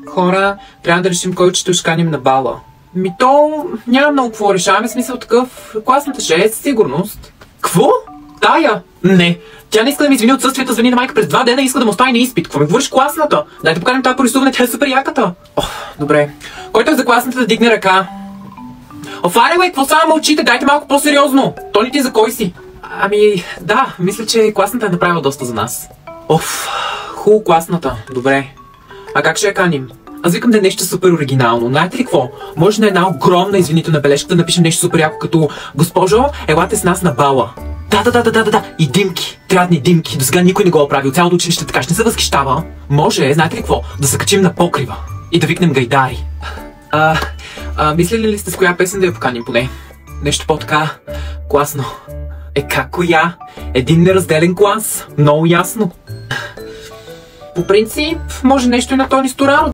Хора, трябва да решим кой ще каним на бала. То няма много какво решаваме, смисъл такъв. Класната ще е със сигурност. Какво? Тая? Не. Тя не иска да ми извини отсъствието, звъни на майка през 2 дена и иска да му остави на изпит. Какво ми говориш класната? Дайте поканим тази порисуване, тя е супер яката. Добре. Който е за класната да дигне ръка. Фаре, какво само мълчите? Дайте малко по-сериозно. Тони ти за кой си? Да, мисля, че класната е направила доста за нас. Хубаво класната. Добре. А как ще я каним? Аз викам да е нещо супер оригинално. Знаете ли какво? Може на една огромна извинителна бележка да напишем нещо супер яко като: госпожо, елате с нас на бала. Да. И димки. Трябват ни димки. До сега никой не го е правил. Цялото училище така ще не се възхищава. Може, знаете ли какво? Да се качим на покрива. И да викнем гайдари. Мислили ли сте с коя песен да я поканим поне? Нещо по-така класно. Как коя? Един неразделен клас. Много ясно. По принцип, може нещо и на Тони Сторано.